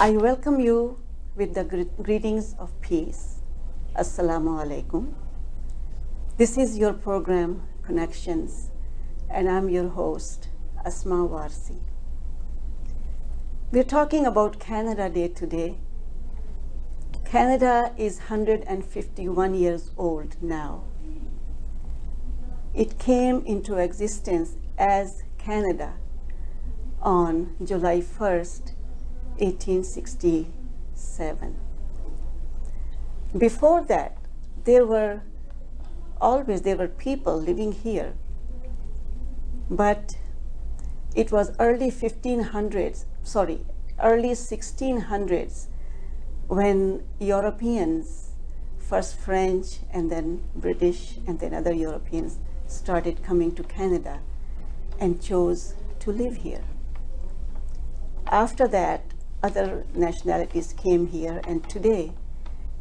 I welcome you with the greetings of peace. Assalamu alaikum. This is your program, Connections, and I'm your host, Asma Warsi. We're talking about Canada Day today. Canada is 151 years old now. It came into existence as Canada on July 1st, 1867. Before that, there were people living here, but it was early 1600s when Europeans, first French and then British and then other Europeans, started coming to Canada and chose to live here. After that, other nationalities came here, and today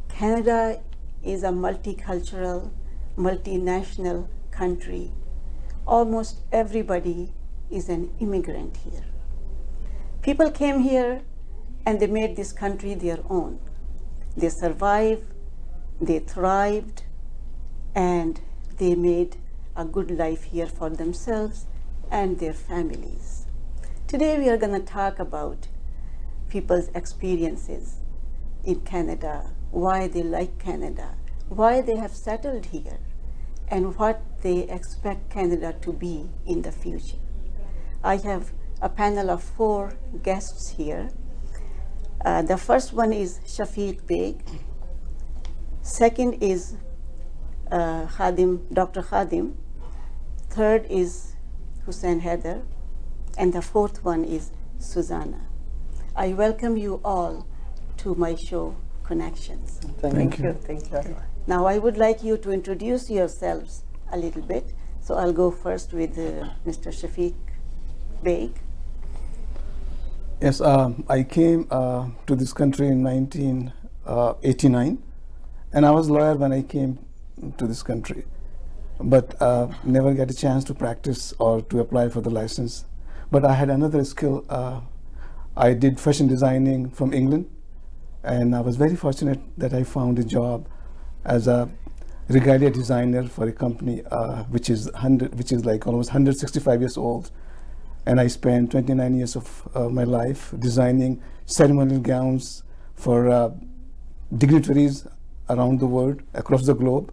Canada is a multicultural, multinational country. Almost everybody is an immigrant here. People came here and they made this country their own. They survived, they thrived, and they made a good life here for themselves and their families. Today we are going to talk about people's experiences in Canada, why they like Canada, why they have settled here, and what they expect Canada to be in the future. I have a panel of 4 guests here. The first one is Shafiq Beg. Second is Dr. Khadim. Third is Hussein Haider. And the fourth one is Susanna. I welcome you all to my show, Connections. Thank you. Thank you. Now I would like you to introduce yourselves a little bit. So I'll go first with Mr. Shafiq Beg. Yes, I came to this country in 1989, and I was a lawyer when I came to this country, but never get a chance to practice or to apply for the license. But I had another skill. I did fashion designing from England, and I was very fortunate that I found a job as a regalia designer for a company which is like almost 165 years old. And I spent 29 years of my life designing ceremonial gowns for dignitaries around the world, across the globe.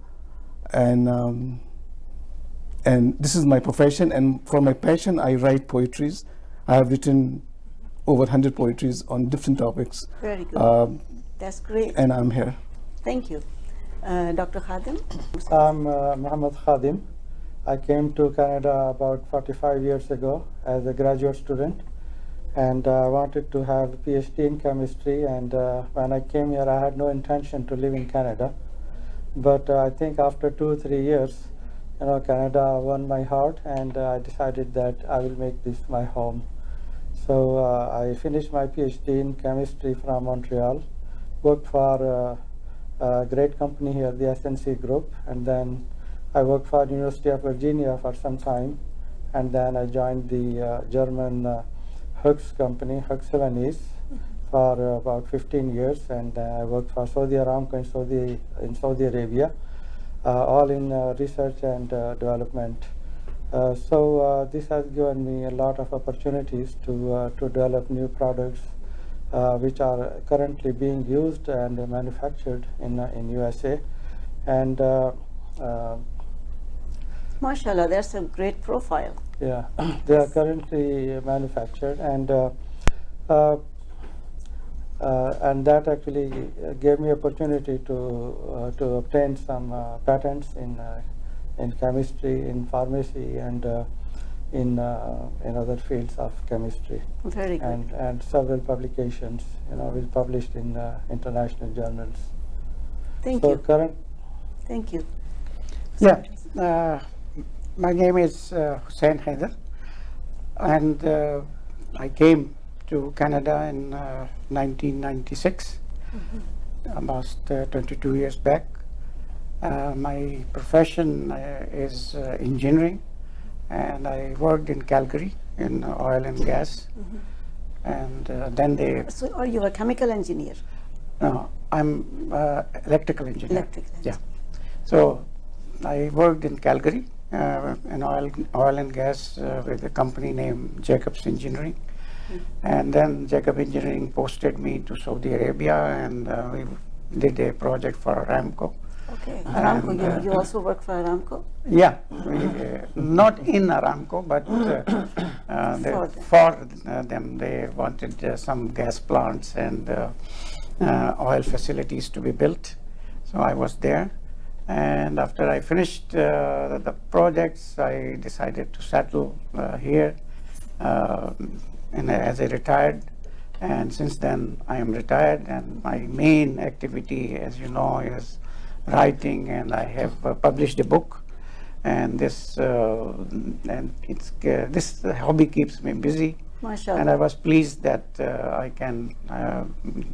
And this is my profession, and for my passion, I write poetries. I have written over 100 poetries on different topics. Very good. That's great. And I'm here. Thank you. Dr. Khadim? I'm Muhammad Khadim. I came to Canada about 45 years ago as a graduate student, and I wanted to have a PhD in chemistry, and when I came here I had no intention to live in Canada, but I think after 2 or 3 years, Canada won my heart, and I decided that I will make this my home. So I finished my PhD in chemistry from Montreal, worked for a great company here, the SNC Group, and then I worked for University of Virginia for some time, and then I joined the German Hux company, Hux Lebanese, for about 15 years, and I worked for Saudi Aramco in Saudi Arabia, all in research and development. So this has given me a lot of opportunities to develop new products which are currently being used and manufactured in USA. And MashaAllah, that's a great profile. yeah, they are currently manufactured, and that actually gave me opportunity to obtain some patents in chemistry, in pharmacy, and in other fields of chemistry. Very good. And several publications, we published in international journals. Thank So you. Thank you. Yeah, my name is Hussein Haider, and I came to Canada in 1996, almost 22 years back. My profession is engineering, and I worked in Calgary in oil and gas. and then they. So are you a chemical engineer? No, I'm electrical engineer. Electrical engineer. Yeah. So I worked in Calgary in oil and gas with a company named Jacobs Engineering. And then Jacob Engineering posted me to Saudi Arabia, and we did a project for Aramco. Okay. Aramco, And, you also work for Aramco? Yeah, not in Aramco, but for them. They wanted some gas plants and oil facilities to be built. So I was there. And after I finished the projects, I decided to settle here as a retired. And since then, I am retired, and my main activity, as you know, is writing, and I have published a book. And this this hobby keeps me busy. MashaAllah. And I was pleased that I can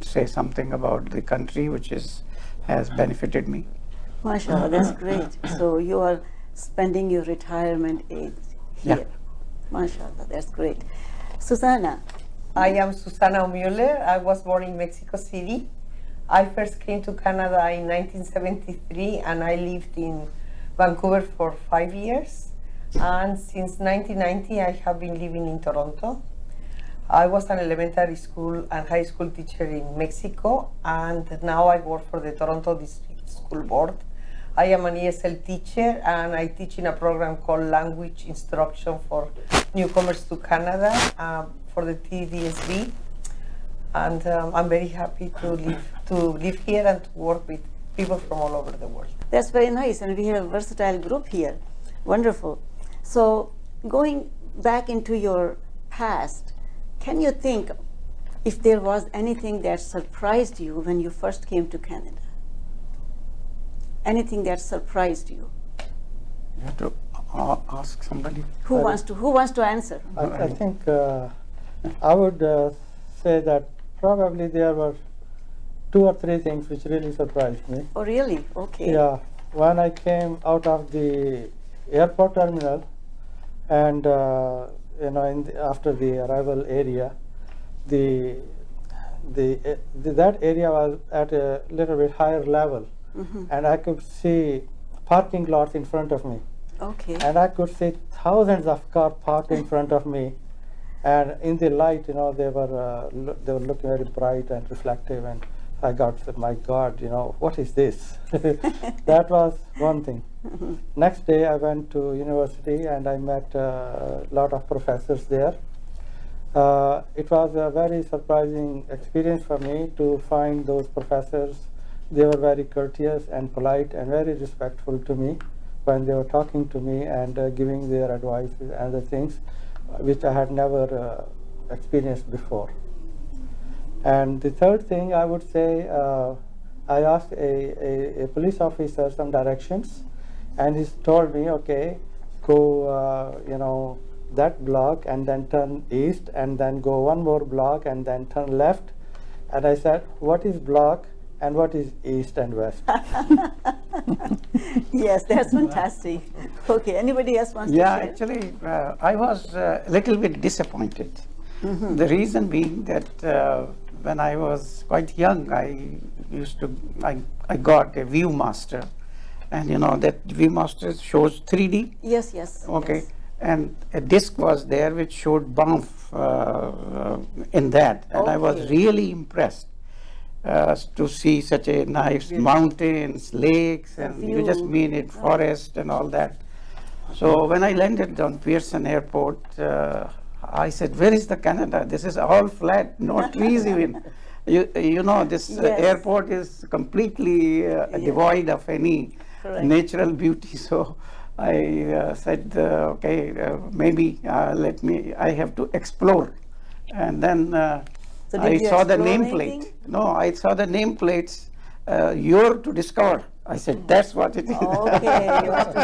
say something about the country, which has benefited me. MashaAllah, that's great. So you are spending your retirement age here. Yeah. MashaAllah, that's great. Susana. I am Susana Mueller. I was born in Mexico City. I first came to Canada in 1973, and I lived in Vancouver for 5 years. And since 1990, I have been living in Toronto. I was an elementary school and high school teacher in Mexico, and now I work for the Toronto District School Board. I am an ESL teacher, and I teach in a program called Language Instruction for Newcomers to Canada for the TDSB. And I'm very happy to live here and to work with people from all over the world. That's very nice, and we have a versatile group here. Wonderful. So going back into your past, can you think if there was anything that surprised you when you first came to Canada? Anything that surprised you? You have to ask somebody. Who wants to answer? I think I would say that probably there were 2 or 3 things which really surprised me. Oh, really? Okay. Yeah, when I came out of the airport terminal, and you know, after the arrival area, that area was at a little bit higher level, and I could see parking lots in front of me. Okay. And I could see thousands of cars parked in front of me, and in the light, you know, they were looking very bright and reflective, and I got, my God, you know, what is this? That was one thing. Next day, I went to university, and I met a lot of professors there. It was a very surprising experience for me to find those professors. They were very courteous and polite and very respectful to me when they were talking to me and giving their advice and other things, which I had never experienced before. And the third thing, I would say, I asked a police officer some directions, and he told me, okay, go, you know, that block and then turn east, and then go one more block and then turn left. And I said, what is block and what is east and west? Yes, that's fantastic. Okay, anybody else wants to Yeah, share? actually, I was a little bit disappointed. The reason being that when I was quite young, I got a ViewMaster, and you know that ViewMaster shows 3D. Yes, yes. Okay, yes. and a disc was there which showed Banff in that, and I was Okay. really impressed to see such a nice mountains, lakes, and you just View. mean it, forest and all that. So when I landed on Pearson Airport, I said, where is the Canada? This is all flat, no trees even. You know, this Yes. airport is completely devoid of any Correct. natural beauty. So I said, okay, maybe I have to explore. And then So I did you saw the explore nameplate. anything? No, I saw the nameplates, you're to discover. I said, that's what it is. Okay, you want to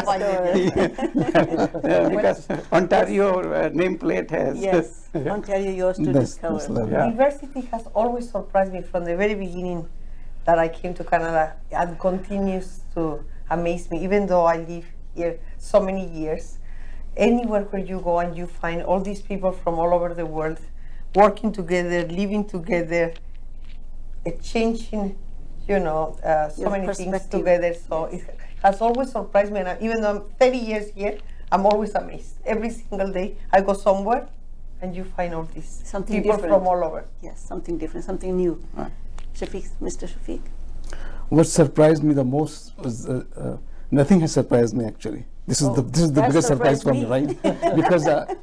discover. Because Ontario nameplate has. Yes, Ontario yours to That's discover. lovely. Yeah. Diversity has always surprised me from the very beginning that I came to Canada, and continues to amaze me, even though I live here so many years. Anywhere where you go and you find all these people from all over the world, working together, living together, exchanging, you know, so Your many things perspective. together. So it has always surprised me, and even though I'm 30 years here, I'm always amazed. Every single day I go somewhere, and you find all these Something people different. from all over. Yes, something different, something new. Right. Shafiq, Mr. Shafiq. What surprised me the most was nothing has surprised me actually. This is the that biggest surprise surprised for me, me. right?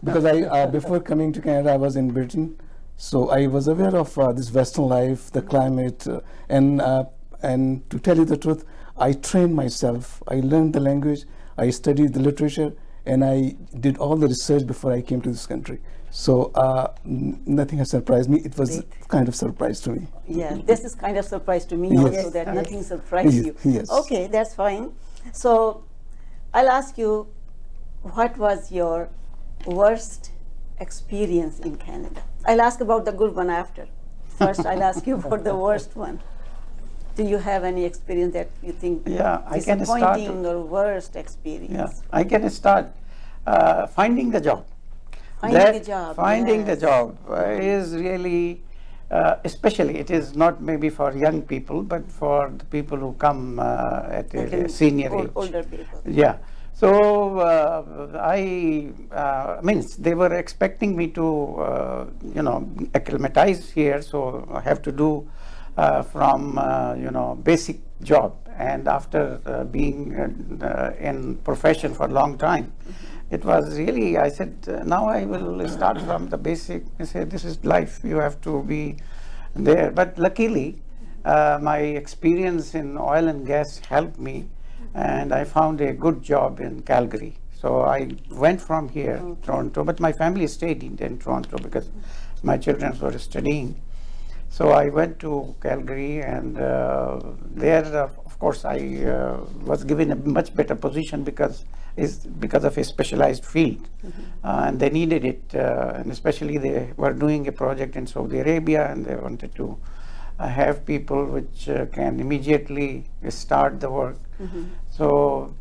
because I before coming to Canada I was in Britain, so I was aware of this Western life, the climate, and to tell you the truth, I trained myself. I learned the language, I studied the literature, and I did all the research before I came to this country. So nothing has surprised me. It was Great. kind of surprise to me. Yeah, this is kind of surprise to me Yes. also that Yes. nothing surprised Yes, you. yes. Okay, that's fine. So I'll ask you, what was your worst experience in Canada? I'll ask about the good one after. First, I'll ask you about the worst one. Do you have any experience that you think Yeah, I can start. disappointing or worst experience? Yeah, I can start finding the job. Finding a job, Finding the yes. job is really, especially it is not maybe for young people, but for the people who come at Like a in senior age. older people. Yeah. So I means they were expecting me to, you know, acclimatize here. So I have to do from you know, basic job. And after being in profession for a long time, it was really, I said, now I will start from the basic. I said, this is life. You have to be there. But luckily, my experience in oil and gas helped me, and I found a good job in Calgary. So I went from here, Toronto, but my family stayed in Toronto because my children were studying. So I went to Calgary, and there, of course, I was given a much better position because of a specialized field, and they needed it, and especially they were doing a project in Saudi Arabia, and they wanted to have people which can immediately start the work. So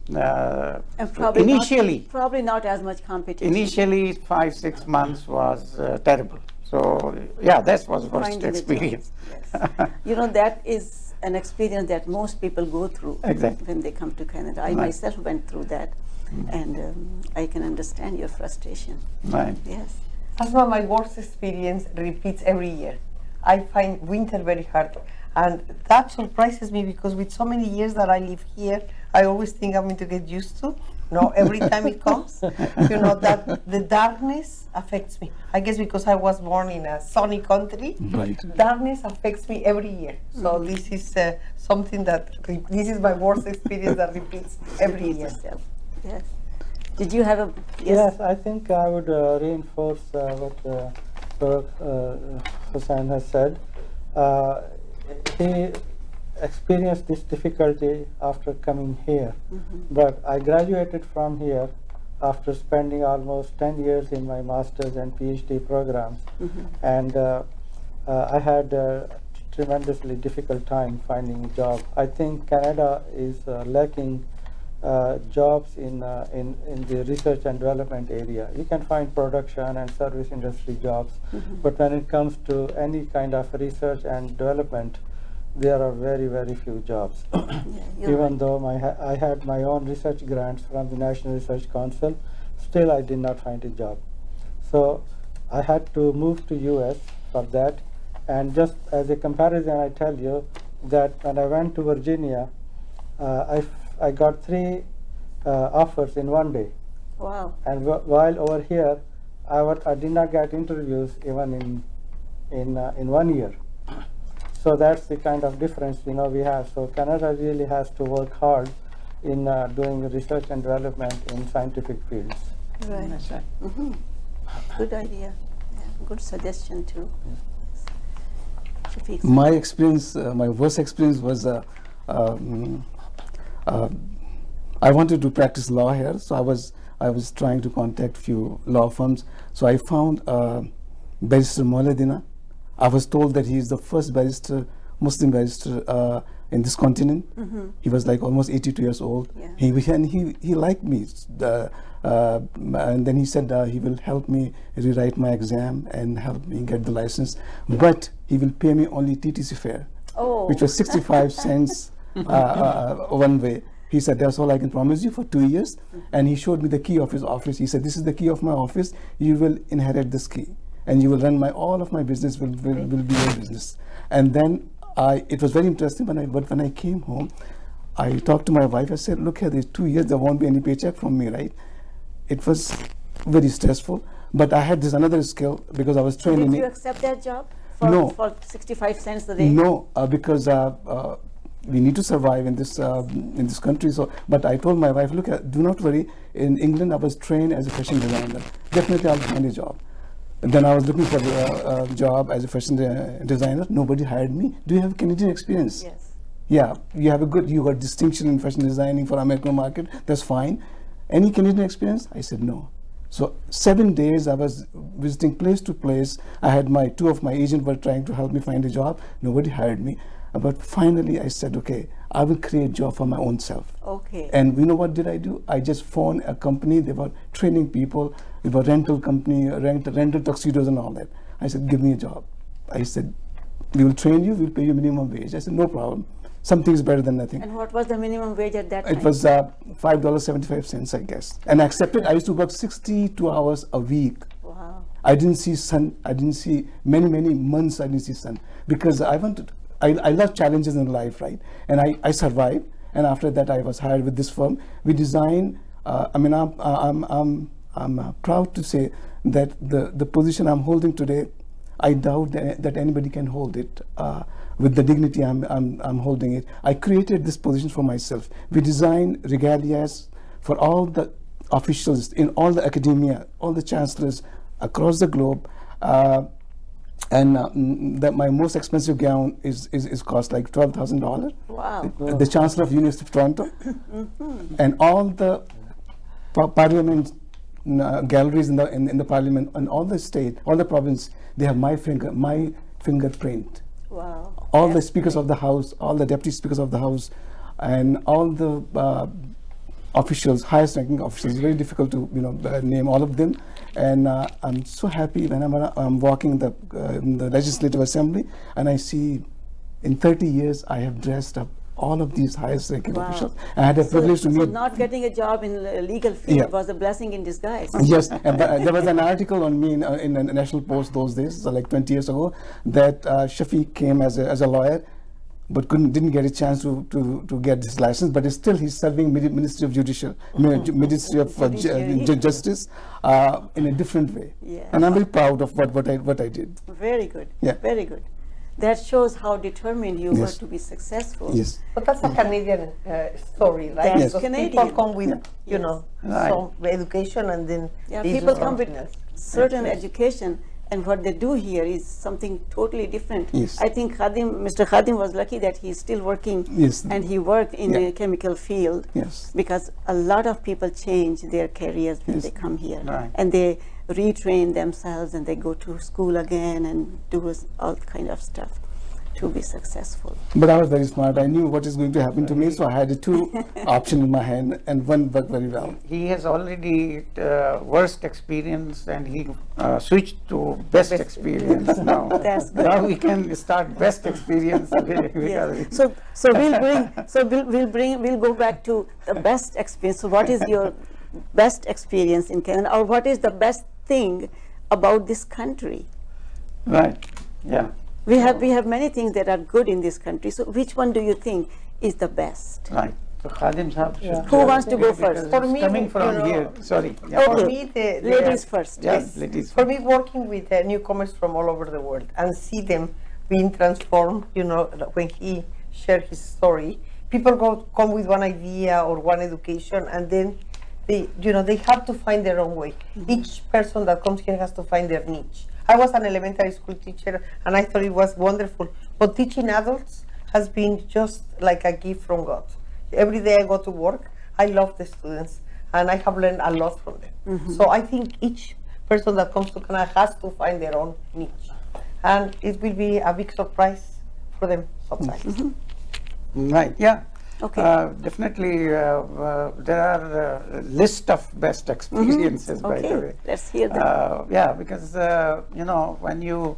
And probably initially, probably not as much competition. initially 5-6 months was terrible. So yeah, that was worst Finding a job. experience. Yes. You know, that is an experience that most people go through Exactly. when they come to Canada. I Right. myself went through that, and I can understand your frustration. Right. Yes. Asma, my worst experience repeats every year. I find winter very hard, and that surprises me because with so many years that I live here, I always think I'm going to get used to. No, every time it comes, you know, that the darkness affects me. I guess because I was born in a sunny country, Right. darkness affects me every year. So this is something that, this is my worst experience that repeats every Repeat year. yourself. Yes. Did you have a Yes, I think I would reinforce what Farooq Hussain has said. He experienced this difficulty after coming here, but I graduated from here after spending almost 10 years in my master's and PhD programs, and I had a tremendously difficult time finding a job. I think Canada is lacking jobs in the research and development area. You can find production and service industry jobs, but when it comes to any kind of research and development, there are very, very few jobs. you're Even though I had my own research grants from the National Research Council, still I did not find a job. So I had to move to US for that. And just as a comparison, I tell you that when I went to Virginia, I got 3 offers in one day. Wow. And while over here, I did not get interviews even in 1 year. So that's the kind of difference, you know, we have. So Canada really has to work hard in doing research and development in scientific fields. Right. That's right. Good idea. Yeah. Good suggestion too. Shafiq. My experience, my worst experience was I wanted to practice law here, so I was trying to contact few law firms. So I found Barrister Mauladina. I was told that he is the first barrister, Muslim barrister in this continent. He was like almost 82 years old. Yeah. He liked me. And then he said he will help me rewrite my exam and help me get the license. But he will pay me only TTC fare, which was 65 cents one way. He said, that's all I can promise you for 2 years. And he showed me the key of his office. He said, this is the key of my office. You will inherit this key. And you will run all of my business will be your business. And then it was very interesting but when I came home, I talked to my wife. I said, look here, these 2 years, there won't be any paycheck from me, right? It was very stressful. But I had this another skill because I was trained Did you accept that job for 65 cents a day? No, because we need to survive in this country. So, but I told my wife, look, do not worry. In England, I was trained as a fashion designer. Definitely, I'll find a job. And then I was looking for a job as a fashion designer. Nobody hired me. Do you have Canadian experience? Yes. Yeah, you got distinction in fashion designing for American market. That's fine. Any Canadian experience? I said no. So 7 days I was visiting place to place. I had two of my agents were trying to help me find a job. Nobody hired me. But finally I said, okay, I will create a job for my own self. Okay. And you know what did I do? I just phoned a company. They were training people. They were rental company, rental tuxedos and all that. I said, give me a job. I said, we will train you. We'll pay you minimum wage. I said, no problem. Something is better than nothing. And what was the minimum wage at that time? It was $5.75, I guess. And I accepted. I used to work 62 hours a week. Wow. I didn't see sun. I didn't see many months. I didn't see sun because I love challenges in life, right? And I survived. And after that, I was hired with this firm. We design. I'm proud to say that the position I'm holding today, I doubt that anybody can hold it with the dignity I'm holding it. I created this position for myself. We design regalias for all the officials in all the academia, all the chancellors across the globe. That my most expensive gown is cost like $12,000. Wow. The Chancellor of University of Toronto, and all the parliament galleries in the parliament and all the state, all the province, they have my fingerprint. Wow. All the speakers of the house, all the deputy speakers of the house, and all the officials, highest ranking officials. It's very difficult to name all of them. And I'm so happy when I'm walking in the Legislative Assembly and I see in 30 years I have dressed up all of these highest ranking officials. I had a privilege to meet. So not getting a job in the legal field was a blessing in disguise. Yes, and there was an article on me in the National Post those days, so like 20 years ago, that Shafiq came as a lawyer, but didn't get a chance to get his license. But still, he's serving Ministry of Ministry of Justice in a different way. Yes. And I'm very proud of what I did. Very good. Yeah. Very good. That shows how determined you were to be successful. Yes. But that's a Canadian story, right? That's Because Canadian. people come with, some education and then people come with certain education, and what they do here is something totally different. Yes. I think Mr. Khadim was lucky that he's still working, and he worked in the chemical field, because a lot of people change their careers when they come here, and they retrain themselves and they go to school again and do all kind of stuff to be successful. But I was very smart. I knew what is going to happen to me, so I had two options in my hand, and one worked very well. He has already worst experience, and he switched to best experience now. That's good. Now we can start best experience. Yes. So we'll go back to the best experience. So what is your best experience in Canada, or what is the best thing about this country? Right. Yeah. We have many things that are good in this country. So which one do you think is the best? Right. So Khadim Sahab, who wants to go first? For me, coming from here. Sorry. Okay. For me, ladies first. Yes, ladies. For me, working with newcomers from all over the world and see them being transformed, when he shared his story, people come with one idea or one education, and then they have to find their own way. Each person that comes here has to find their niche. I was an elementary school teacher, and I thought it was wonderful. But teaching adults has been just like a gift from God. Every day I go to work, I love the students, and I have learned a lot from them. So I think each person that comes to Canada has to find their own niche. And it will be a big surprise for them sometimes. Right, yeah. Okay. Definitely, there are a list of best experiences, by the Okay, way. let's hear them. Yeah, because, you know, when you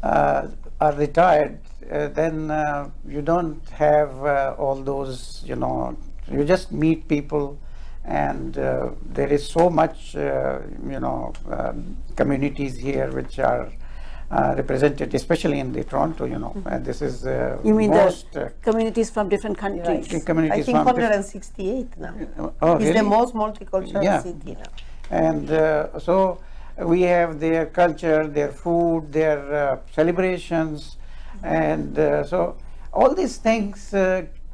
are retired, then you don't have all those, you know, you just meet people, and there is so much, you know, communities here which are represented, especially in the Toronto, you know. This is You mean most the communities from different countries? Right. communities I think from 168 now. Oh, It's really? the most multicultural Yeah. city now. And so we have their culture, their food, their celebrations, and so all these things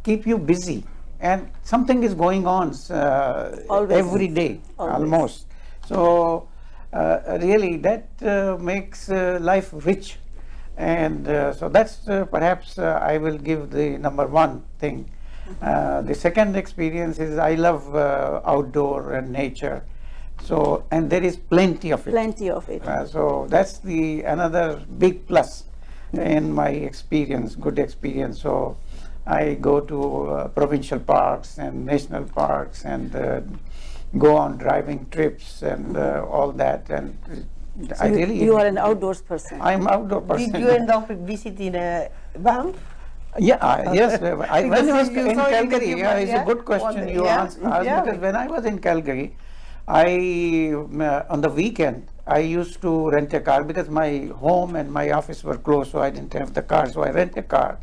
keep you busy, and something is going on Always. every day, Always. almost. So really that makes life rich, and so that's perhaps I will give the number one thing. The second experience is I love outdoor and nature. So, and there is plenty of it. Plenty of it. So that's the another big plus in my experience, good experience. So I go to provincial parks and national parks and go on driving trips and all that. And So I really, you are an outdoors person. I'm outdoor person. Did you end up visiting Banff? Yeah, yes. When I was you in saw it in the Calgary, yeah, it's a yeah, good question you yeah, asked yeah. because when I was in Calgary, I on the weekend I used to rent a car because my home and my office were close, so I didn't have the car. So I rent a car,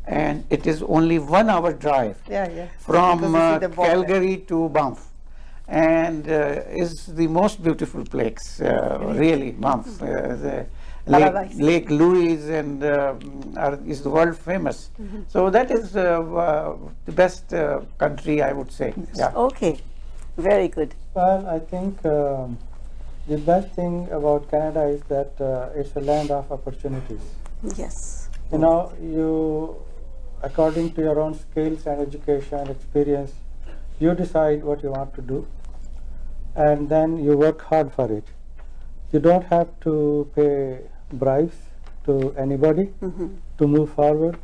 and it is only 1 hour drive Yeah, yeah. from Because you see the border. Calgary to Banff, and is the most beautiful place, really. Banff, the Paradise. Lake Louise, and is the world famous. So that is the best country, I would say. Yeah. Okay, very good. Well, I think the best thing about Canada is that it's a land of opportunities. Yes. You know, you, according to your own skills and education experience, you decide what you want to do, and then you work hard for it. You don't have to pay bribes to anybody to move forward.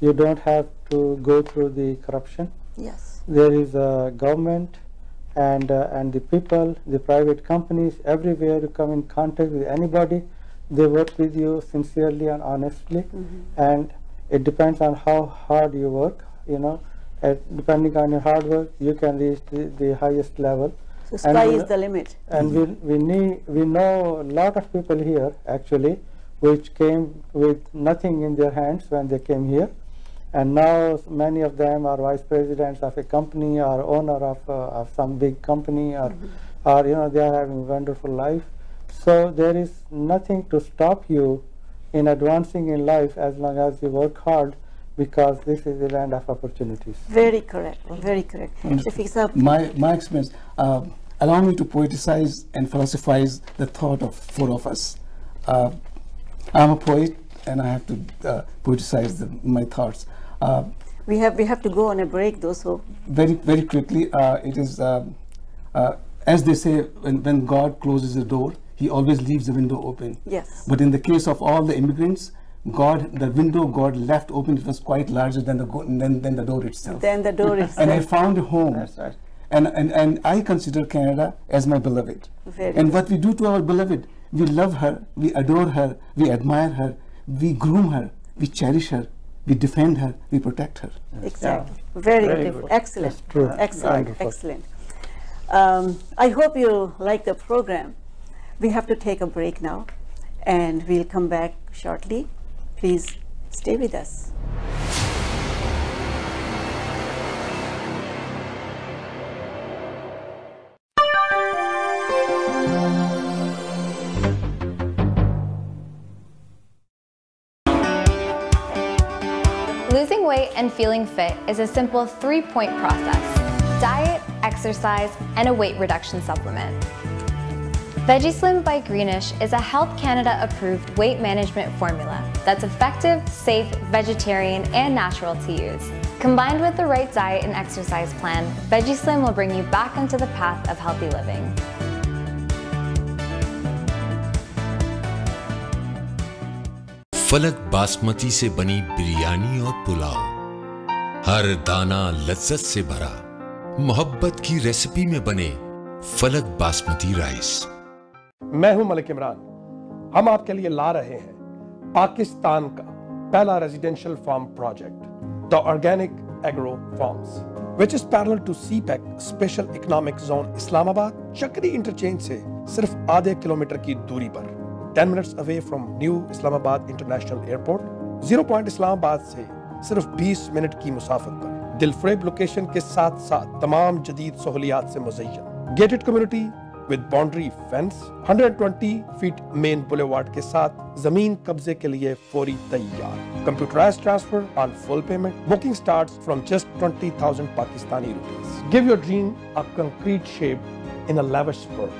You don't have to go through the corruption. Yes. There is a government and the people, the private companies, everywhere you come in contact with anybody, they work with you sincerely and honestly, and it depends on how hard you work, you know. Depending on your hard work, you can reach the highest level. So sky is the limit. And we know a lot of people here actually, which came with nothing in their hands when they came here, and now many of them are vice presidents of a company or owner of some big company, or you know, they are having a wonderful life. So there is nothing to stop you in advancing in life as long as you work hard, because this is the land of opportunities. Very correct. Very correct. Shafiq Saab, My experience, allow me to poeticize and philosophize the thought of four of us. I'm a poet, and I have to poeticize my thoughts. we have to go on a break though, so Very quickly, it is as they say, when God closes a door, He always leaves the window open. yes. But in the case of all the immigrants, the window God left open, it was quite larger than the door itself. Then the door is And I found a home. That's right. And I consider Canada as my beloved. Very And good. what we do to our beloved, we love her, we adore her, we admire her, we groom her, we cherish her, we defend her, we protect her. Exactly. Very, Very good. good. Excellent. That's true. Excellent. Wonderful. Excellent. I hope you like the program. We have to take a break now, and we'll come back shortly. Please stay with us. Losing weight and feeling fit is a simple 3-point process: diet, exercise, and a weight reduction supplement. VeggieSlim by Greenish is a Health Canada approved weight management formula that's effective, safe, vegetarian, and natural to use. Combined with the right diet and exercise plan, VeggieSlim will bring you back onto the path of healthy living. फलक बासमती से बनी बिरयानी और पुलाव हर दाना लज्जत से भरा, मोहब्बत की रेसिपी में बने फलक बासमती राइस। मैं हूं मलिक इमरान। हम आपके लिए ला रहे हैं पाकिस्तान का पहला residential farm project, the organic agro farms, which is parallel to CPEC special economic zone Islamabad Chakri interchange से सिर्फ आधे किलोमीटर की दूरी पर, 10 minutes away from new Islamabad international airport, 0 point Islamabad से सिर्फ 20 मिनट की मुसाफत पर, दिलफरेब लोकेशन के साथ साथ तमाम जदीद सहूलियात से मुज़य्यन, gated community with boundary fence, 120 feet main boulevard के साथ जमीन कब्जे के लिए फौरी तैयार, computerised transfer on full payment, booking starts from just 20,000 Pakistani rupees. Give your dream a concrete shape in a lavish world.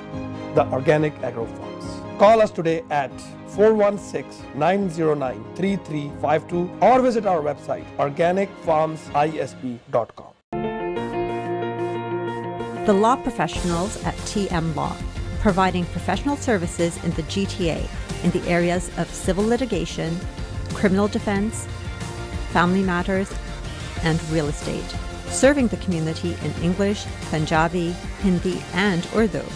The Organic Agro Farms. Call us today at 416-909-3352 or visit our website organicfarmsisb.com. The law professionals at TM Law, providing professional services in the GTA in the areas of civil litigation, criminal defense, family matters, and real estate. Serving the community in English, Punjabi, Hindi, and Urdu.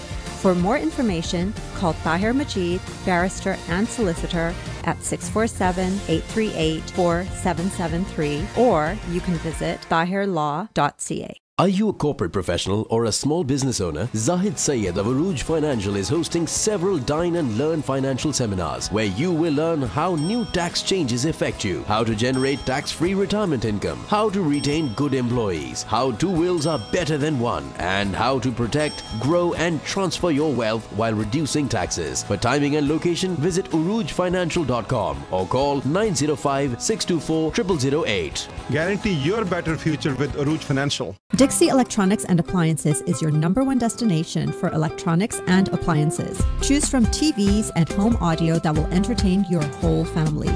For more information, call Tahir Majid, barrister and solicitor at 647-838-4773, or you can visit tahirlaw.ca. Are you a corporate professional or a small business owner? Zahid Sayed of Aruj Financial is hosting several Dine and Learn financial seminars where you will learn how new tax changes affect you, how to generate tax-free retirement income, how to retain good employees, how two wills are better than one, and how to protect, grow and transfer your wealth while reducing taxes. For timing and location, visit urujfinancial.com or call 905-624-0008. Guarantee your better future with Aruj Financial. Dixie Electronics and Appliances is your #1 destination for electronics and appliances. Choose from TVs and home audio that will entertain your whole family,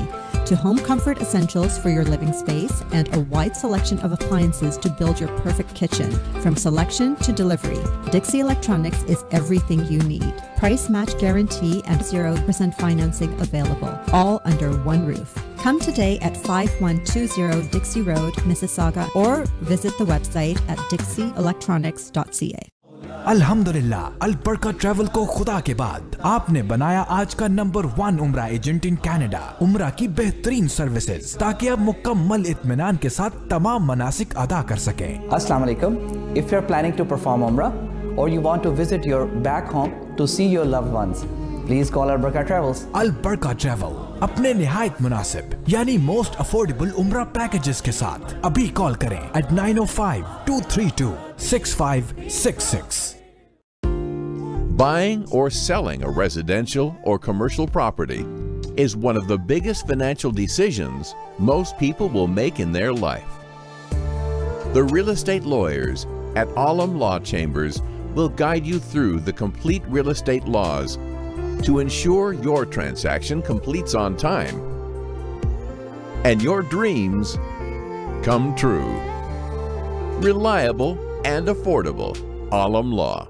to home comfort essentials for your living space, and a wide selection of appliances to build your perfect kitchen. From selection to delivery, Dixie Electronics is everything you need. Price match guarantee and 0% financing available, all under one roof. Come today at 5120 Dixie Road, Mississauga, or visit the website at dixieelectronics.ca. अल्हम्दुलिल्लाह, अल-बरका travel को खुदा के बाद आपने बनाया आज का number 1 उम्रा एजेंट इन कनाडा। उम्रा की बेहतरीन सर्विसेज ताकि आप मुकम्मल इत्मीनान के साथ तमाम मनासिक अदा कर सकें। Assalamu alaikum. If you're planning to perform Umrah or you want to visit your back home to see your loved ones, please call Al-Barka Travels. Al-Barka Travel अपने निहायत मुनासिब यानी मोस्ट अफोर्डेबल उम्रा पैकेजेस के साथ अभी कॉल करें at 905-232-6566. Buying or selling a residential or commercial property is one of the biggest financial decisions most people will make in their life. The real estate lawyers at Alam Law Chambers will guide you through the complete real estate laws to ensure your transaction completes on time and your dreams come true. Reliable and affordable. Alam Law.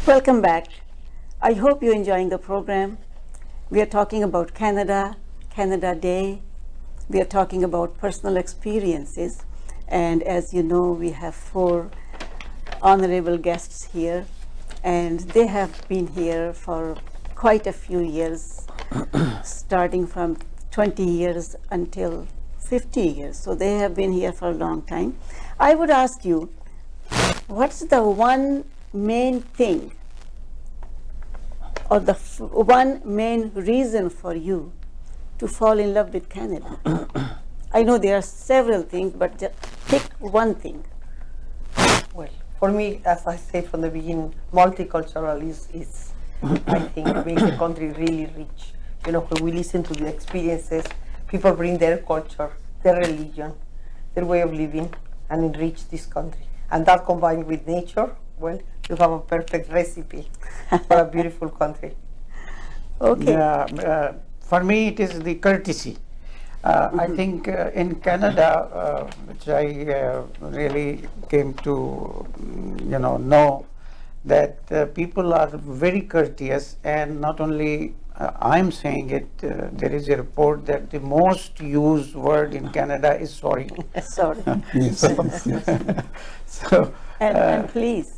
Welcome back. I hope you're enjoying the program. We are talking about Canada, Canada Day. We are talking about personal experiences. And as you know, we have 4 honorable guests here. And they have been here for quite a few years, starting from 20 years until 50 years. So they have been here for a long time. I would ask you, what's the one main thing or the one main reason for you to fall in love with Canada? I know there are several things, but just pick one thing. Well, for me, as I said from the beginning, multicultural is I think, makes the country really rich. You know, when we listen to the experiences, people bring their culture, their religion, their way of living, and enrich this country. And that combined with nature, well, you have a perfect recipe for a beautiful country. Okay. For me, it is the courtesy. I think in Canada, which I really came to, know that people are very courteous, and not only I'm saying it, there is a report that the most used word in Canada is sorry. Sorry. Yes. Yes. So, and please.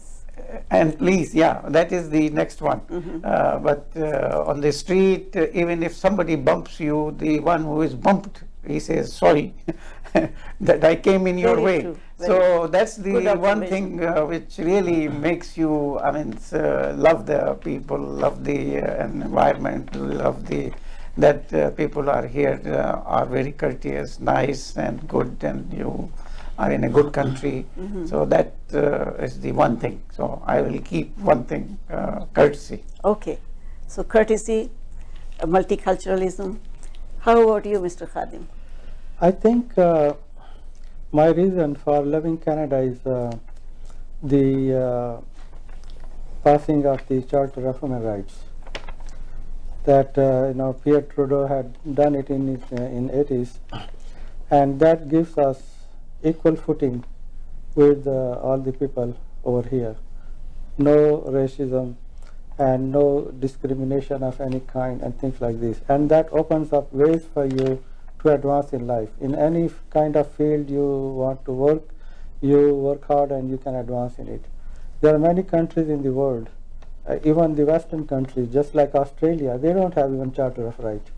And please, yeah, that is the next one. But on the street, even if somebody bumps you, the one who is bumped, he says, sorry, that I came in your way. True. So that's the Good one thing which really makes you, love the people, love the environment, love that people are here, are very courteous, nice and good, and you are in a good country. So that is the one thing. So I will keep one thing, courtesy. Okay. So courtesy, multiculturalism. How about you, Mr. Khadim? I think my reason for loving Canada is the passing of the Charter of Human Rights. That Pierre Trudeau had done it in 80s, and that gives us equal footing with all the people over here. No racism and no discrimination of any kind and things like this. And that opens up ways for you to advance in life. In any kind of field you want to work, you work hard and you can advance in it. There are many countries in the world, even the Western countries, just like Australia, they don't have even Charter of Rights.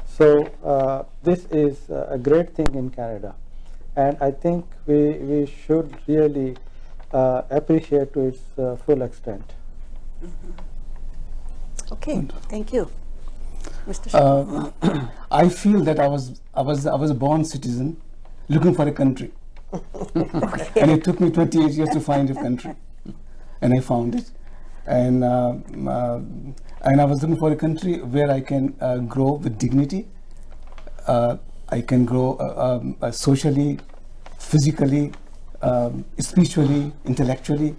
So this is a great thing in Canada. And I think we should really appreciate to its full extent. Okay, thank you. Mr. Shah. I feel that I was a born citizen looking for a country. Okay. And it took me 28 years to find a country. And I found it. And I was looking for a country where I can grow with dignity. I can grow socially, physically, spiritually, intellectually,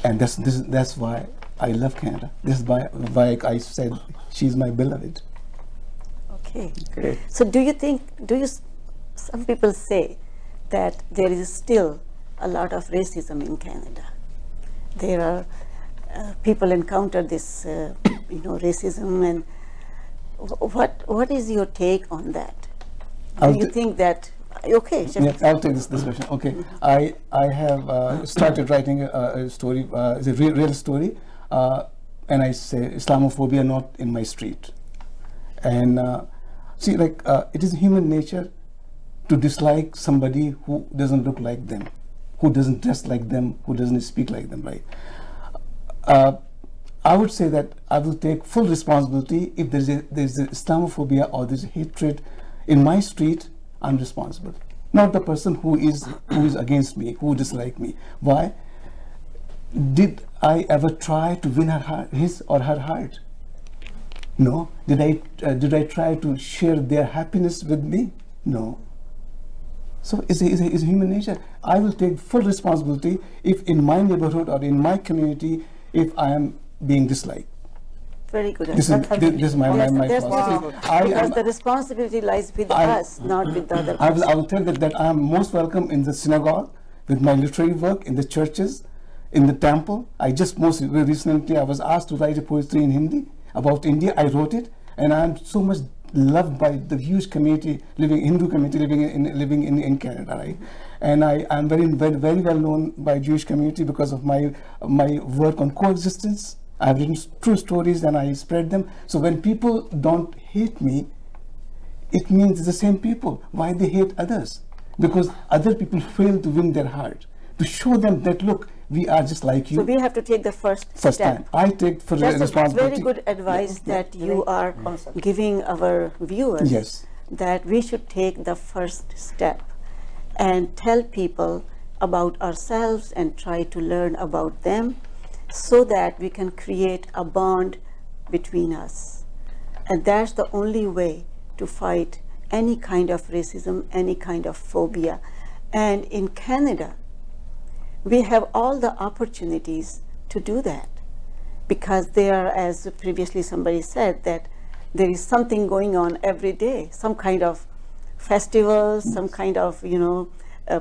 and that's why I love Canada. This is why I said she's my beloved. Okay. Great. So some people say that there is still a lot of racism in Canada. There are people encounter this racism, and what is your take on that? Do you think that okay? Yeah, I'll take this question. Okay, I have started writing a story. It's a real story, and I say Islamophobia not in my street. And see, it is human nature to dislike somebody who doesn't look like them, who doesn't dress like them, who doesn't speak like them, right? I would say that I will take full responsibility if there's a Islamophobia or there's a hatred in my street. I'm responsible, not the person who is against me, who dislike me. Why? Did I ever try to win his or her heart? No. Did I try to share their happiness with me? No. So it's a human nature. I will take full responsibility if in my neighborhood or in my community, if I am being disliked. Very good. This is my philosophy. Because the responsibility lies with us, not with the other person. I will tell that I am most welcome in the synagogue, with my literary work, in the churches, in the temple. Most recently I was asked to write a poetry in Hindi about India. I wrote it, and I am so much loved by the huge community, Hindu community living in Canada, right? And I am very well known by Jewish community because of my work on coexistence. I have written true stories and I spread them. So when people don't hate me, it means it's the same people. Why they hate others? Because other people fail to win their heart, to show them that, look, we are just like you. So we have to take the first step. Time. I take for responsibility. That's very good advice that you are giving our viewers. Yes. That we should take the first step and tell people about ourselves and try to learn about them, so that we can create a bond between us. And that's the only way to fight any kind of racism, any kind of phobia. And in Canada, we have all the opportunities to do that, because there, as previously somebody said, that there is something going on every day, some kind of festivals, some kind of,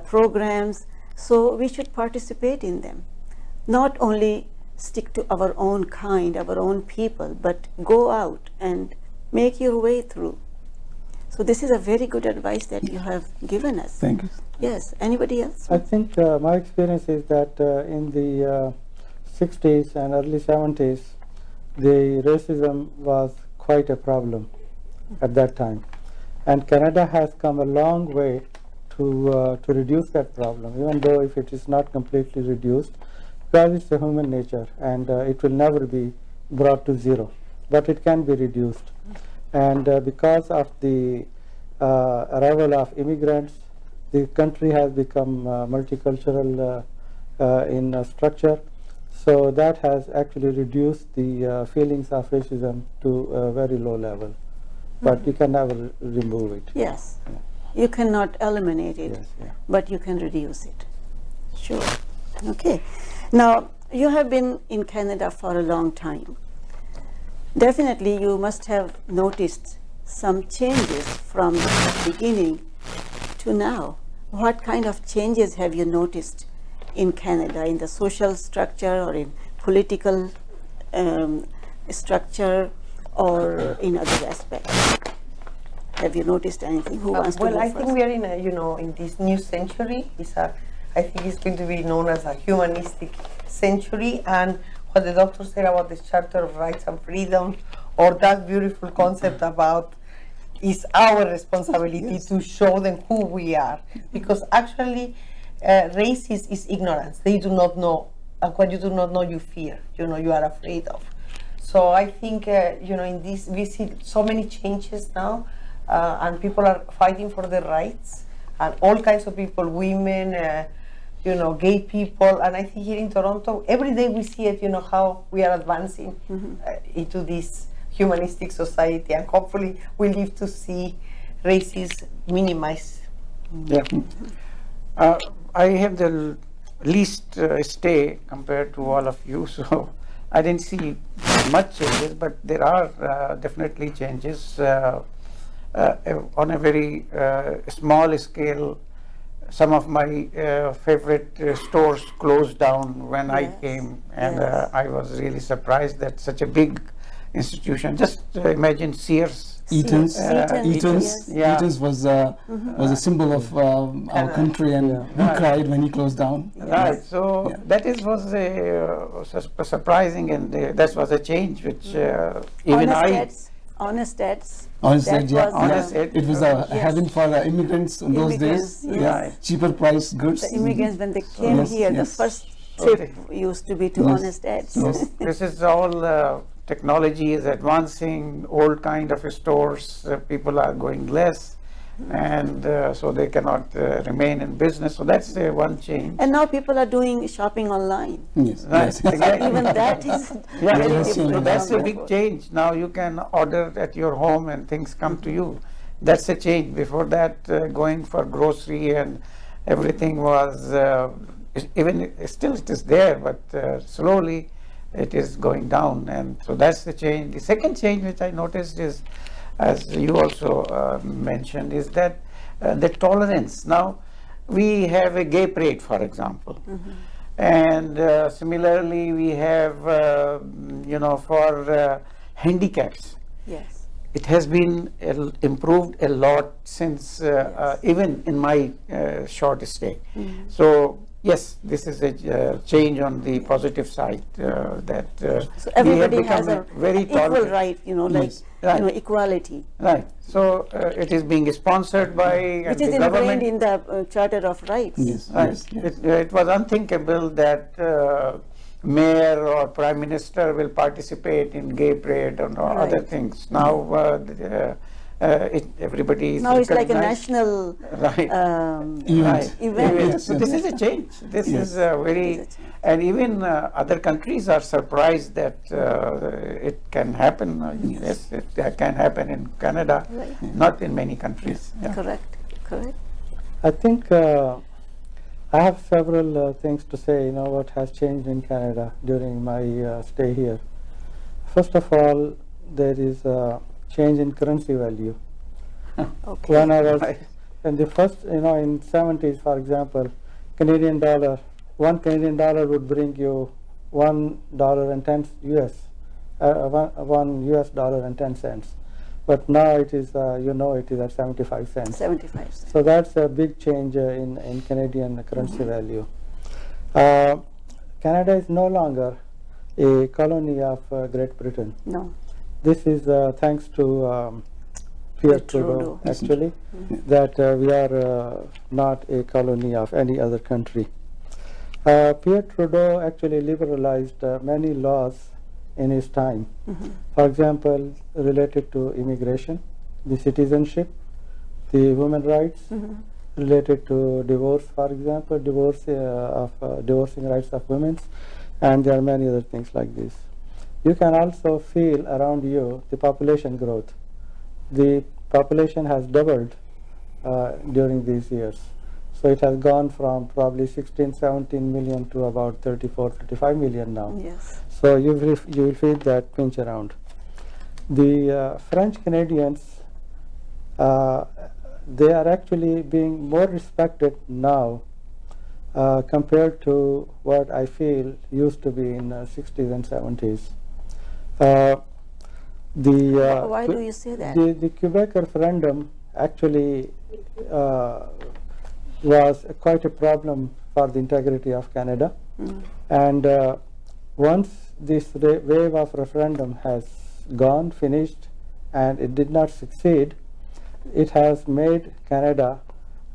programs. So we should participate in them. Not only stick to our own kind, our own people, but go out and make your way through. So this is a very good advice that you have given us. Thank you. Yes. Anybody else? I think my experience is that in the 60s and early 70s, the racism was quite a problem at that time. And Canada has come a long way to reduce that problem, even though if it is not completely reduced, because it's a human nature and it will never be brought to zero, but it can be reduced. And because of the arrival of immigrants, the country has become multicultural in structure. So that has actually reduced the feelings of racism to a very low level. But you can never remove it. Yes. Yeah. You cannot eliminate it, yes, yeah, but you can reduce it. Sure. Okay. Now, you have been in Canada for a long time. Definitely, you must have noticed some changes from the beginning to now. What kind of changes have you noticed in Canada, in the social structure or in political structure or in other aspects? Have you noticed anything? Who wants to go Well, I first? think we are in a, in this new century. I think it's going to be known as a humanistic century, and what the doctor said about the Charter of Rights and Freedom, or that beautiful concept about it's our responsibility, yes, to show them who we are, because actually race is ignorance. They do not know, and what you do not know you fear, you are afraid of. So I think in this we see so many changes now, and people are fighting for their rights, and all kinds of people, women, gay people, and I think here in Toronto every day we see it, how we are advancing into this humanistic society, and hopefully we live to see racism minimized. Yeah. I have the least stay compared to all of you, so I didn't see much changes, but there are definitely changes on a very small scale. Some of my favorite stores closed down when, yes, I came, and yes, I was really surprised that such a big institution. Just imagine Sears. Eaton's, Eaton's, yeah. Eaton's was a symbol of our country, and we cried when he closed down. Right. So that was surprising, and that was a change which even Honest Ads. Honest Ads, yeah. It was a heaven for immigrants in those days. Yes. Yeah, cheaper price goods. The immigrants, when they came here, the first trip used to be to Honest Ads. Yes. This is all. Technology is advancing, old kind of stores, people are going less, and so they cannot remain in business. So that's one change. And now people are doing shopping online. Yes, right. Yes. Exactly. Even that is very different. So that's a big change. Now you can order at your home and things come to you. That's a change. Before that, going for grocery and everything was, even still it is there, but slowly it is going down, and so that's the change. The second change which I noticed is, as you also mentioned, is that the tolerance. Now we have a gay parade, for example, and similarly we have for handicaps. Yes, it has been improved a lot since yes, even in my short stay. So yes, this is a change on the positive side, that so everybody has a very equal right, yes, right, equality. Right. So it is being sponsored by which is ingrained in the Charter of Rights. Yes, right. Yes, yes. It was unthinkable that mayor or prime minister will participate in gay parade and other things. Now everybody is now it's like a national event. Yes. So this is a change. This is very, and even other countries are surprised that it can happen. Yes, it can happen in Canada, not in many countries. Yeah. Correct. I think I have several things to say, what has changed in Canada during my stay here. First of all, there is a change in currency value. Okay. When I was in the first, in 70s, for example, Canadian dollar, $1 Canadian would bring you $1.10 US, $1 US and 10 cents. But now it is, it is at 75 cents. 75 cents. So that's a big change in Canadian currency value. Canada is no longer a colony of Great Britain. No. This is thanks to Pierre Trudeau, actually, that we are not a colony of any other country. Pierre Trudeau actually liberalized many laws in his time. For example, related to immigration, the citizenship, the women's rights, related to divorce, for example, divorcing rights of women, and there are many other things like this. You can also feel around you the population growth. The population has doubled during these years. So it has gone from probably 16, 17 million to about 34, 35 million now. Yes. So you will feel that pinch around. The French Canadians, they are actually being more respected now compared to what I feel used to be in 60s and 70s. Why do you say that? The Quebec referendum actually was quite a problem for the integrity of Canada. And once this wave of referendum has gone, finished, and it did not succeed, it has made Canada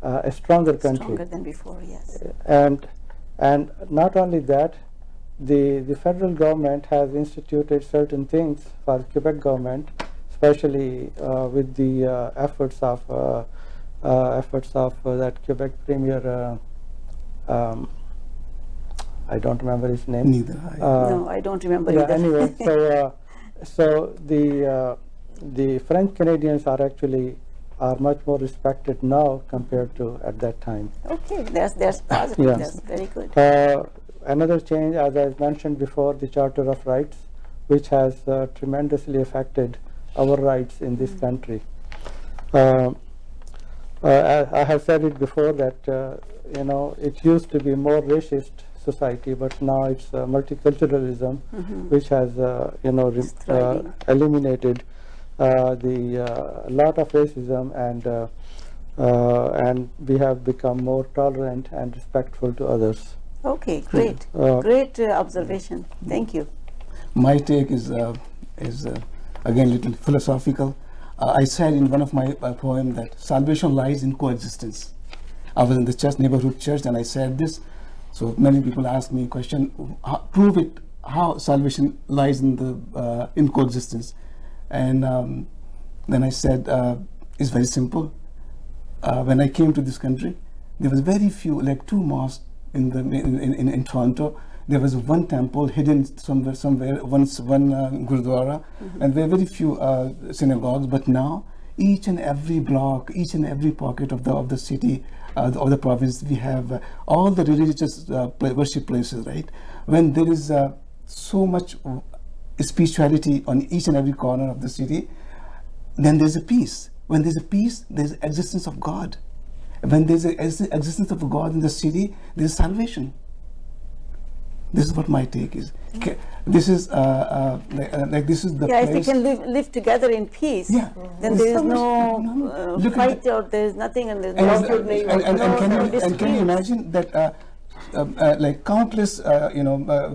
a stronger country. Stronger than before, yes. And not only that, the federal government has instituted certain things for Quebec government, especially with the efforts of that Quebec Premier. I don't remember his name. Neither. No, I don't remember either. Anyway, so the French Canadians are much more respected now compared to at that time. Okay, that's positive. Yeah. That's very good. Another change, as I mentioned before, the Charter of Rights, which has tremendously affected our rights in this country. I have said it before that it used to be more racist society, but now it's multiculturalism, which has eliminated the lot of racism, and we have become more tolerant and respectful to others. Okay, great, great observation. Thank you. My take is again a little philosophical. I said in one of my poems that salvation lies in coexistence. I was in the neighborhood church, and I said this. So many people ask me a question: prove it. How salvation lies in coexistence? And then I said it's very simple. When I came to this country, there was very few, like 2 mosques in Toronto. There was one temple hidden somewhere, one gurdwara, and there were very few synagogues. But now, each and every block, each and every pocket of the city, of the province, we have all the religious worship places, right? When there is so much spirituality on each and every corner of the city, then there's a peace. When there's a peace, there's existence of God. When there's an existence of God in the city, there's salvation. This is what my take is. This is this is the place. If we can live together in peace, then there is no fight, or there is nothing, and there's and can you imagine that like countless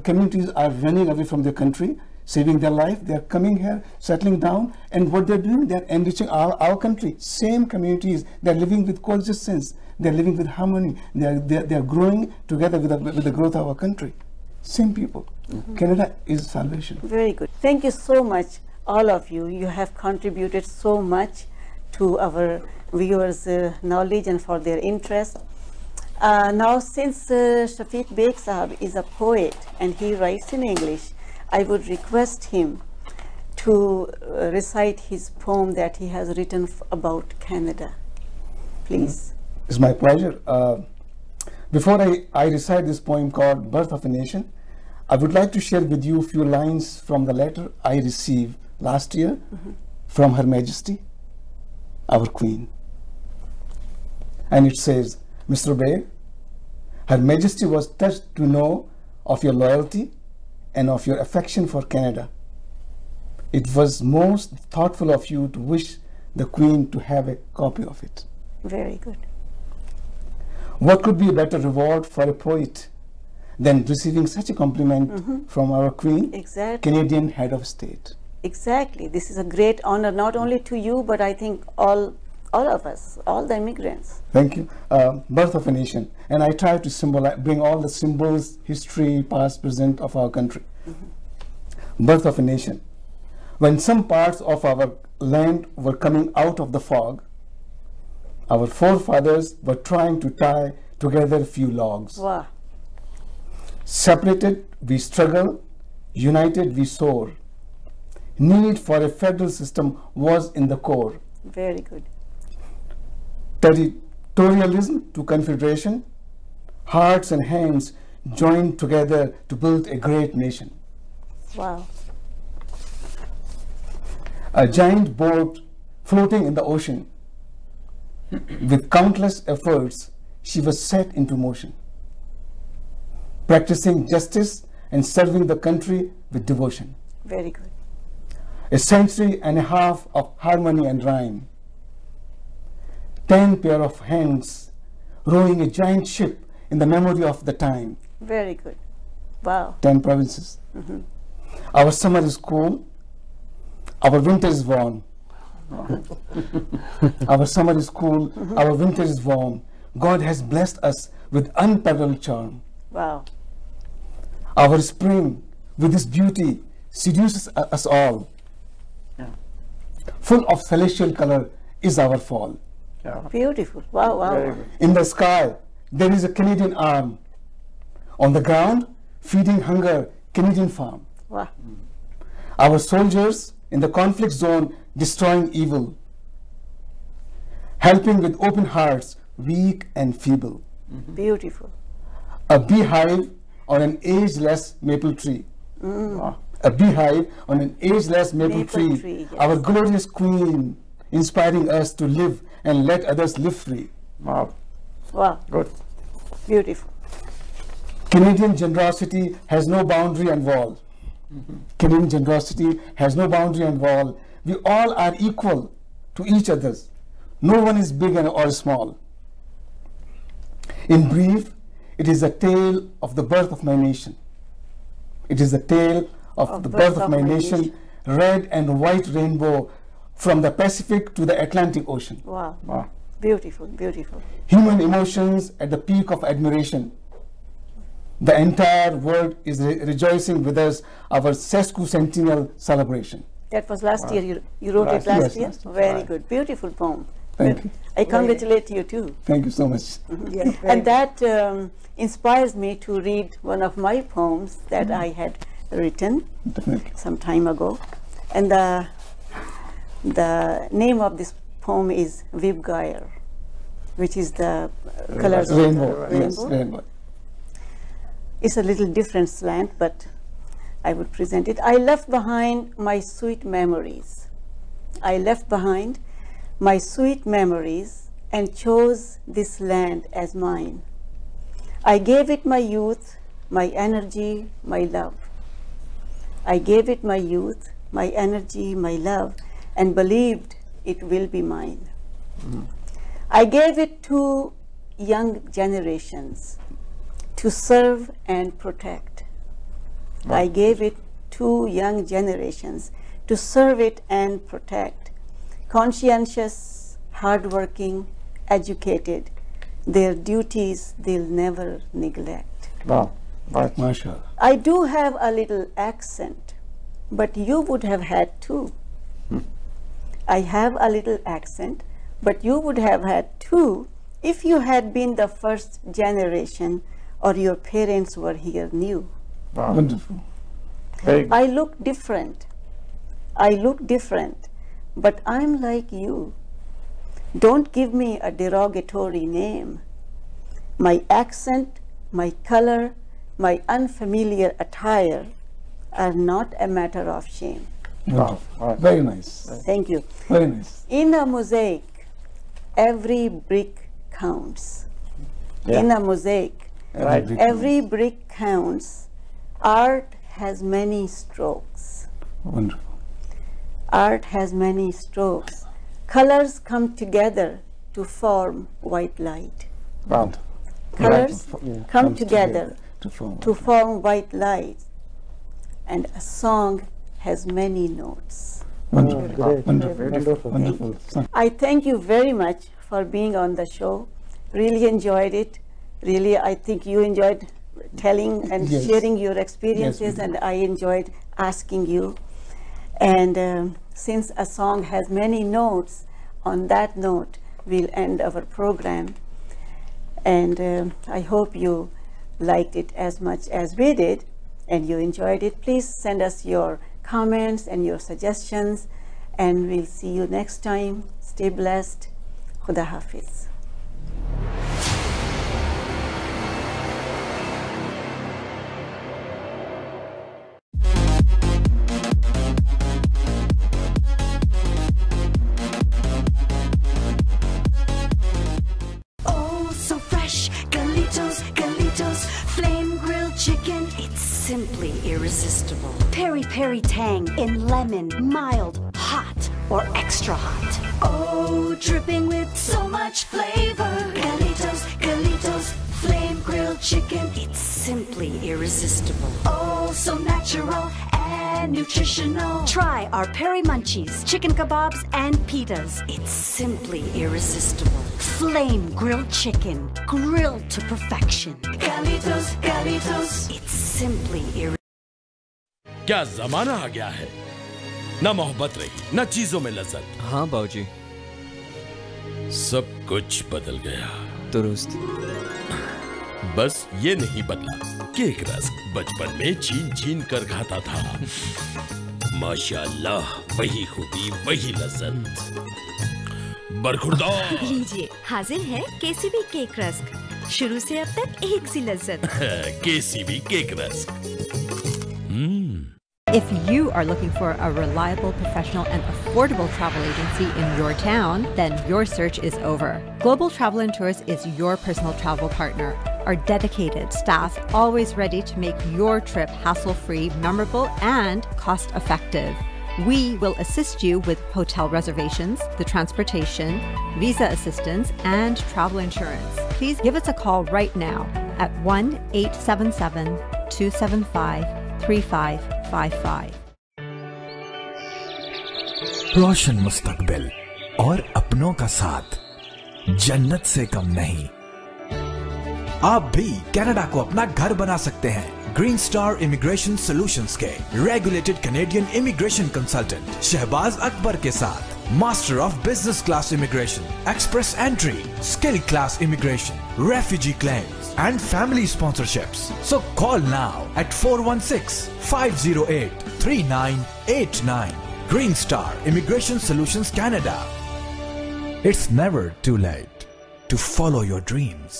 communities are running away from their country, saving their life. They are coming here, settling down, and what they're doing, they're enriching our country. Same communities, they're living with coexistence. They're living with harmony. They're growing together with the growth of our country. Same people. Canada is salvation. Very good. Thank you so much, all of you. You have contributed so much to our viewers' knowledge and for their interest. Now, since Shafiq Beg Sahab is a poet and he writes in English, I would request him to recite his poem that he has written about Canada. Please. It's my pleasure. Before I recite this poem called Birth of a Nation, I would like to share with you a few lines from the letter I received last year from Her Majesty, our Queen. And it says, Mr. Bey, Her Majesty was touched to know of your loyalty and of your affection for Canada. It was most thoughtful of you to wish the Queen to have a copy of it. Very good. What could be a better reward for a poet than receiving such a compliment from our Queen, Exactly. Canadian head of state? Exactly. This is a great honor, not only to you, but I think all of us, all the immigrants. Thank you. Birth of a nation. And I try to symbolize, bring all the symbols, history, past, present of our country. Birth of a nation. When some parts of our land were coming out of the fog, our forefathers were trying to tie together a few logs. Wow. Separated, we struggle. United, we soar. Need for a federal system was in the core. Very good. Territorialism to confederation, hearts and hands joined together to build a great nation. Wow. A giant boat floating in the ocean. With countless efforts, she was set into motion, practicing justice and serving the country with devotion. Very good. A century and a half of harmony and rhyme. 10 pair of hands rowing a giant ship in the memory of the time. Very good. Wow. 10 provinces. Our summer is cool. Our winter is warm. Our summer is cool. Our winter is warm. God has blessed us with unparalleled charm. Wow. Our spring, with its beauty, seduces us all. Full of celestial color is our fall. Beautiful. Wow, wow. In the sky, there is a Canadian arm. On the ground, feeding hunger, Canadian farm. Wow. Our soldiers in the conflict zone, destroying evil. Helping with open hearts, weak and feeble. Beautiful. A beehive on an ageless maple tree. A beehive on an ageless maple tree. Yes. Our glorious Queen, inspiring us to live and let others live free. Wow. Wow. Good. Beautiful. Canadian generosity has no boundary and wall. Canadian generosity has no boundary and wall. We all are equal to each other's. No one is big or small. In brief, it is a tale of the birth of my nation. It is a tale of the birth of my nation, red and white rainbow from the Pacific to the Atlantic Ocean. Wow. Wow. Beautiful, beautiful. Human emotions at the peak of admiration. The entire world is rejoicing with us, our sesquicentennial celebration. That was last year. You wrote it last year? Very good. Beautiful poem. Thank you. I congratulate you too. Thank you so much. Yes, and that inspires me to read one of my poems that I had written some time ago. And the name of this poem is Vibgire, which is the colors of Rainbow. the Yes, rainbow. rainbow. It's a little different slant, but I would present it. I left behind my sweet memories. I left behind my sweet memories and chose this land as mine. I gave it my youth, my energy, my love. I gave it my youth, my energy, my love, and believed it will be mine. I gave it to young generations to serve and protect. I gave it to young generations to serve it and protect. Conscientious, hardworking, educated, their duties they'll never neglect. Wow. Right. Mashallah. I do have a little accent, but you would have had too. I have a little accent, but you would have had too if you had been the first generation or your parents were here new. Wow. Wonderful. Very good. I look different. I look different, but I'm like you. Don't give me a derogatory name. My accent, my color, my unfamiliar attire are not a matter of shame. Wow. Very nice. Thank you. Very nice. In a mosaic, every brick counts. Yeah. In a mosaic, Right. every brick counts. Art has many strokes. Wonderful. Art has many strokes. Colors come together to form white light. Wow. Colors Yeah, come comes together to form. to form white light. And a song has many notes. Wonderful. Great. Wonderful. Wonderful. Wonderful. I thank you very much for being on the show. Really enjoyed it. Really, I think you enjoyed telling and Yes. sharing your experiences, Yes, we and I enjoyed asking you. And since a song has many notes, on that note, we'll end our program. And I hope you liked it as much as we did, and you enjoyed it. Please send us your comments and your suggestions, and we'll see you next time. Stay blessed. Khuda Hafiz. Oh, so fresh, Galitos, flame grilled chicken. It's simply irresistible. Peri tang in lemon, mild, hot, or extra hot. Oh, dripping with so much flavor. Galitos, flame grilled chicken. It's simply irresistible. Oh, so natural and nutritional. Try our peri munchies, chicken kebabs, and pitas. It's simply irresistible. Flame grilled chicken, grilled to perfection. Galitos, it's simply irresistible. क्या जमाना आ गया है, ना मोहब्बत रही, ना चीजों में लज्जत। हाँ बाबूजी, सब कुछ बदल गया। दुरुस्त। बस ये नहीं बदला, केक रस्क बचपन में छीन छीन कर खाता था। माशाअल्लाह, वही खूबी, वही लज्जत। बरखुरदार। लीजिए, हाजिर है केसीबी केक रस्क। शुरू से अब तक एक सी लज्जत। KCB cake rusk. If you are looking for a reliable, professional, and affordable travel agency in your town, then your search is over. Global Travel and Tours is your personal travel partner. Our dedicated staff always ready to make your trip hassle-free, memorable, and cost-effective. We will assist you with hotel reservations, the transportation, visa assistance, and travel insurance. Please give us a call right now at 1-877-275-3555. रोशन मुस्तकबिल और अपनों का साथ जन्नत से कम नहीं। आप भी कनाडा को अपना घर बना सकते हैं। ग्रीन स्टार इमिग्रेशन सॉल्यूशंस के regulated Canadian immigration consultant Shahbaz Akbar के साथ master of business class immigration, express entry, skill class immigration, refugee claims and family sponsorships. So call now at 416-508-3989. Green Star Immigration Solutions Canada. It's never too late to follow your dreams.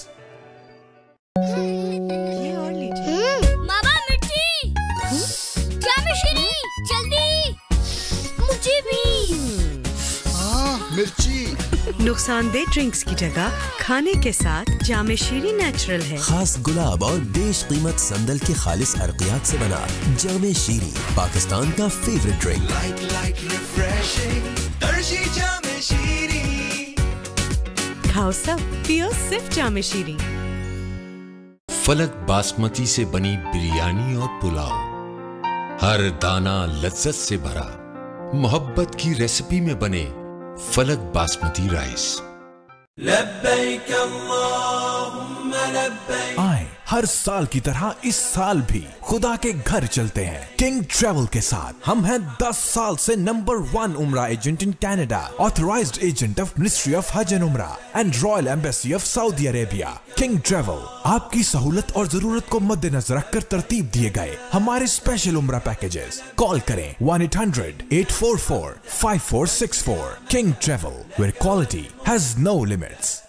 मामा मिर्ची, जामेश्वरी, जल्दी, मुझे भी। मिर्ची। नुकसानदेह drinks की जगह खाने के साथ जामेश्वरी नेचुरल है। खास गुलाब और बेश कीमत संदल के खालिस अर्कियात से बना जामेश्वरी, पाकिस्तान का फेवरेट ड्रिंक। Light refreshing, दर्शी जामेश्वरी। खाओ सब, पियो सिर्फ जामेश्वरी। फलक बासमती से बनी बिरयानी और पुलाव, हर दाना लज्जत से भरा। मोहब्बत की रेसिपी में बने फलक बासमती राइस। लब्बैक अल्लाहुम्मा लब्बैक। आए हर साल की तरह इस साल भी खुदा के घर चलते हैं किंग ट्रैवल के साथ। हम हैं 10 साल से नंबर 1 उम्रा agent in Canada, authorised agent of ministry of हज एंड उम्रा and royal embassy of Saudi Arabia. King travel आपकी सहूलत और जरूरत को मद्देनजर रखकर तरतीब दिए गए हमारे स्पेशल उम्रा पैकेजेस। कॉल करें 1-800-844-5464। King Travel, where quality has no limits.